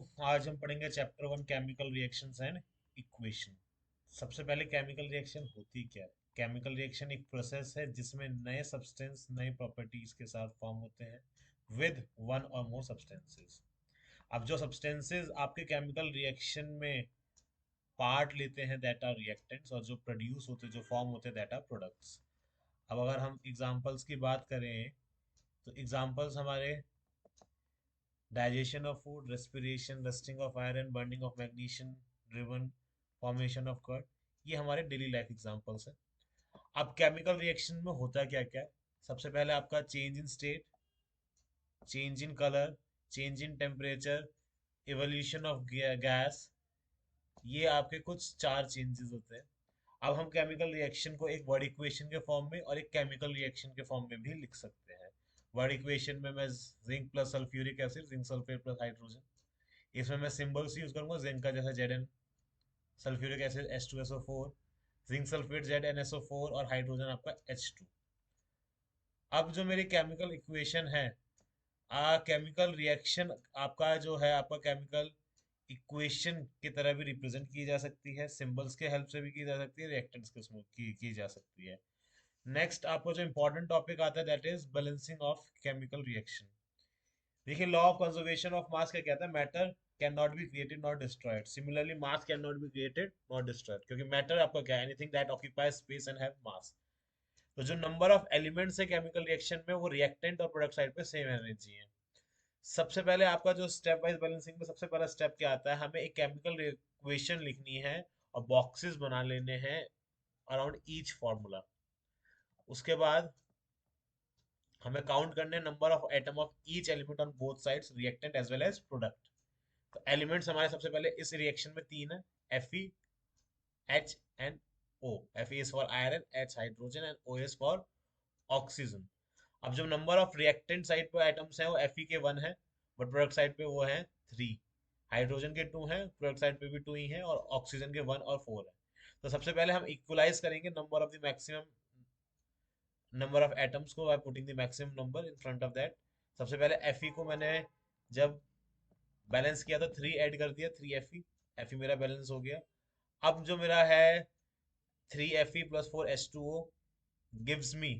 आज हम पढ़ेंगे chapter 1 chemical reactions and equation. सबसे पहले केमिकल रिएक्शन होती क्या है? केमिकल रिएक्शन एक प्रोसेस है जिसमें नए सब्सटेंस नए प्रॉपर्टीज के साथ फॉर्म होते हैं विद वन और मोर सब्सटेंसेस। अब जो सब्सटेंसेस आपके केमिकल रिएक्शन में पार्ट लेते हैं दैट आर रिएक्टेंट्स, और जो प्रोड्यूस होते हैं जो फॉर्म होते हैं दैट आर प्रोडक्ट्स। अब अगर हम एग्जांपल्स की बात करें तो एग्जांपल्स हमारे digestion of food, respiration, rusting of iron, burning of magnesium, driven formation of curd। ये हमारे डेली लाइफ एग्जांपल्स हैं। अब केमिकल रिएक्शन में होता क्या क्या है? सबसे पहले आपका change in state, change in colour, change in temperature, evolution of gas. ये आपके कुछ चार चेंजेस होते हैं। अब हम केमिकल रिएक्शन को एक वर्ड इक्वेशन के फॉर्म में और एक केमिकल रिएक्शन के फॉर्म में भी लिख सकते हैं। वर्ड इक्वेशन में मैं zinc plus sulphuric acid, zinc sulphate plus hydrogen. इसमें मैं सिंबल्स यूज करूंगा जिंक का जैसे Zn, sulphuric acid H2SO4, zinc sulphate ZnSO4 और हाइड्रोजन आपका H2। अब जो मेरी केमिकल इक्वेशन है, केमिकल रिएक्शन आपका जो है आपका केमिकल इक्वेशन की तरह भी रिप्रेजेंट की जा सकती है, सिंबल्स के हेल्प से भी की जा सकती है, रिएक्टेंट्स के उसमें की जा सकती है। नेक्स्ट आपको जो इंपॉर्टेंट टॉपिक आता है that is balancing of chemical reaction. देखिए, law of conservation of mass क्या कहता है? Matter can not be created not destroyed. Similarly mass can not be created not destroyed, क्योंकि मैटर आपका क्या है? Anything that occupies space and have mass. तो जो नंबर ऑफ एलिमेंट्स है केमिकल रिएक्शन में वो रिएक्टेंट और प्रोडक्ट साइड पे सेम रहने चाहिए। सबसे पहले आपका जो स्टेप वाइज बैलेंसिंग में सबसे पहला स्टेप क्या आता है? हमें एक केमिकल इक्वेशन लिखनी है और बॉक्सेस बना लेने हैं अराउंड ईच फॉर्मूला। उसके बाद हमें काउंट करने number of atom of each element on both sides, reactant as well as product. तो एलिमेंट्स हमारे सबसे पहले इस रिएक्शन में तीन है, Fe, H and O। Fe is for iron, H hydrogen and O is for oxygen. अब जो नंबर ऑफ रिएक्टेंट साइड पे एटम्स हैं वो Fe के 1 है, बट प्रोडक्ट साइड पे वो है 3। हाइड्रोजन के 2 हैं, प्रोडक्ट साइड पे भी 2 ही हैं, और ऑक्सीजन के 1 और 4 है। तो सबसे पहले हम इक्वलाइज करेंगे number of the maximum number of atoms को by putting the maximum number in front of that. सबसे पहले Fe को मैंने जब बैलेंस किया तो 3 ऐड कर दिया, 3 Fe। Fe मेरा बैलेंस हो गया। अब जो मेरा है 3 Fe plus 4 H2O gives me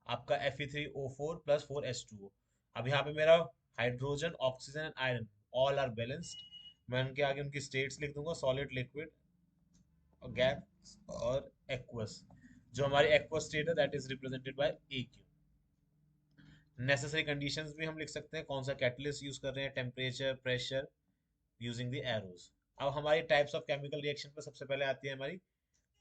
आपका Fe3O4 प्लस 4 H2O। अब यहाँ पे मेरा hydrogen, oxygen and iron all are balanced. मैं उनके आगे उनकी स्टेट्स लिख दूंगा, सॉलिड, लिक्विड और गैस और एक्वस। जो हमारी एक्वस स्टेट है that is represented by AQ। Necessary conditions भी हम लिख सकते हैं, कौन सा कैटलिस्ट यूज कर रहे हैं, temperature, pressure, using the arrows. अब हमारी टाइप्स ऑफ केमिकल रिएक्शन पे सबसे पहले आती है हमारी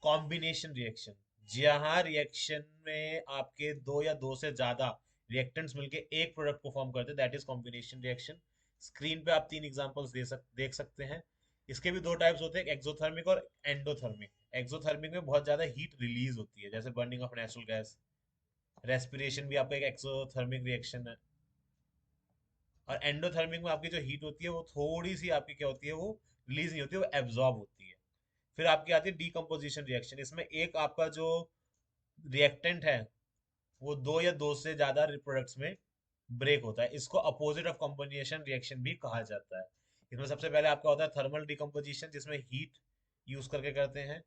कॉम्बिनेशन रिएक्शन। जहां रिएक्शन में आपके दो या दो से ज्यादा रिएक्टेंट्स मिलके एक प्रोडक्ट को फॉर्म करते हैं that is combination reaction. Screen पे आप तीन एग्जांपल्स देख सकते हैं। इसके भी दो टाइप्स होते हैं, एक्सोथर्मिक और एंडोथर्मिक। एक्सोथर्मिक में बहुत ज्यादा हीट रिलीज होती है जैसे burning of natural gas. Respiration भी आपका एक एक्सोथर्मिक रिएक्शन है। और एंडोथर्मिक में आपकी जो हीट होती है वो थोड़ी सी आपकी क्या होती है, वो रिलीज नहीं होती, वो एब्जॉर्ब होती है। फिर आपकी आती है डीकम्पोजिशन रिएक्शन। इसमें एक आपका जो रिएक्टेंट है वो दो या दो से ज्यादा प्रोडक्ट्स में ब्रेक होता है। इसको अपोजिट ऑफ कॉम्बिनेशन रिएक्शन भी कहा जाता है। इसमें सबसे पहले आपका होता है थर्मल डीकम्पोजिशन जिसमें हीट यूज करके करते हैं।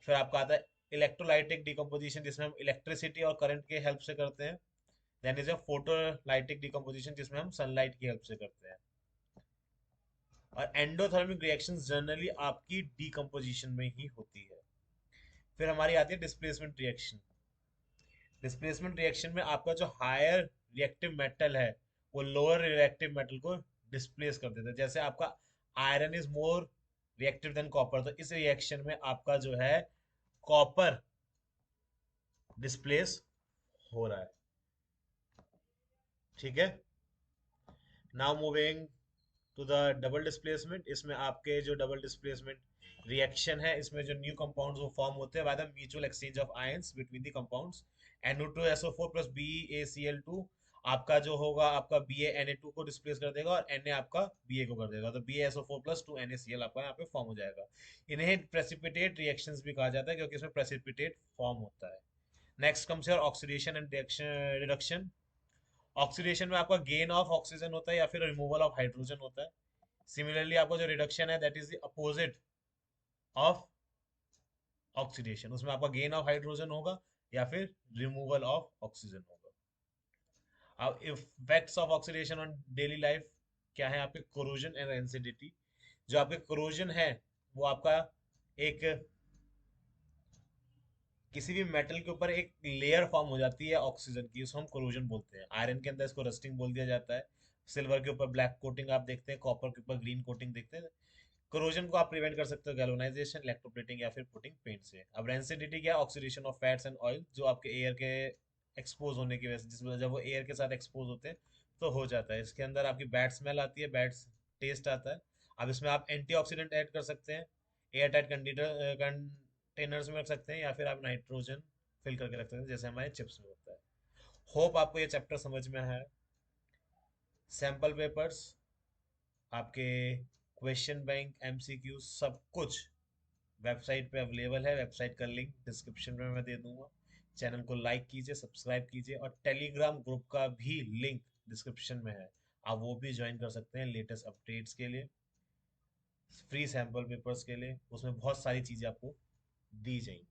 फिर आपका आता है इलेक्ट्रोलाइटिक डीकम्पोजिशन जिसमें हम इलेक्ट्रिसिटी और करंट के हेल्प से करते हैं। Then is a photolytic decomposition जिसमें हम सनलाइट की हेल्प से करते हैं। और एंडोथर्मिक रिएक्शंस जनरली आपकी डीकम्पोजिशन में ही होती है। फिर हमारी आती है डिस्प्लेसमेंट रिएक्शन। डिस्प्लेसमेंट रिएक्शन में आपका जो हायर रिएक्टिव मेटल है वो लोअर रिएक्टिव मेटल को डिस्प्लेस कर देता है। जैसे आपका iron is more reactive than copper, तो इस रिएक्शन में आपका जो है कॉपर डिस्प्लेस हो रहा है। ठीक है। Now moving to the double displacement. इसमें आपके जो डबल डिस्प्लेसमेंट रिएक्शन है इसमें जो न्यू कंपाउंड्स वो फॉर्म होते हैं by the mutual exchange of ions between the compounds. NO2SO4 plus BaCl2 आपका जो होगा आपका BaNa2 को डिस्प्लेस कर देगा और Na आपका Ba को कर देगा, तो BaSO4 प्लस 2NaCl आपका यहाँ पे फॉर्म हो जाएगा। इन्हें प्रेसिपिटेट रिएक्शंस भी कहा जाता है क्योंकि इसमें प्रेसिपिटेट फॉर्म होता है। Next comes your oxidation and reduction. Oxidation में आपका गेन ऑफ ऑक्सीजन होता है या फिर रिमूवल ऑफ हाइड्रोजन होता है। सिमिलरली आपका जो रिडक्शन है that is the opposite of oxidation, उसमें आपका गेन ऑफ हाइड्रोजन होगा या फिर रिमूवल ऑफ ऑक्सीजन होगा। अब effects of oxidation on daily life क्या है आपके, कोरोजन एंड एसिडिटी। जो आपके कोरोजन है वो आपका एक किसी भी मेटल के ऊपर एक लेयर फॉर्म हो जाती है ऑक्सीजन की, उसको हम कोरोजन बोलते हैं। आयरन के अंदर इसको रस्टिंग बोल दिया जाता है। सिल्वर के ऊपर ब्लैक कोटिंग आप देखते हैं, कॉपर के ऊपर ग्रीन कोटिंग देखते हैं। कोरोजन को आप प्रिवेंट कर सकते हो गैल्वेनाइजेशन, इलेक्ट्रोप्लेटिंग या फिर पुटिंग पेंट से। अब रेंसिडिटी क्या है, oxidation of fats and oil, जो आपके एयर के एक्सपोज होने की वजह से, जिस वजह जब वो एयर के साथ एक्सपोज होते हैं तो हो जाता है। इसके अंदर आपकी बैड स्मेल आती है, बैड टेस्ट आता है। अब इसमें आप एंटीऑक्सीडेंट ऐड कर सकते हैं, एयर टाइट कंटेनर्स में रख सकते हैं, या फिर आप नाइट्रोजन फिल करके रख सकते हैं जैसे हमारे चिप्स में होता है। होप आपको ये चैप्टर समझ में आया है। सैम्पल पेपर्स, आपके क्वेश्चन बैंक, एमसीक्यू, सब कुछ वेबसाइट पे अवेलेबल है। वेबसाइट का लिंक डिस्क्रिप्शन में मैं दे दूंगा। चैनल को लाइक कीजिए, सब्सक्राइब कीजिए, और टेलीग्राम ग्रुप का भी लिंक डिस्क्रिप्शन में है, आप वो भी ज्वाइन कर सकते हैं लेटेस्ट अपडेट्स के लिए, फ्री सैम्पल पेपर्स के लिए। उसमें बहुत सारी चीज़ें आपको दी जाएंगी।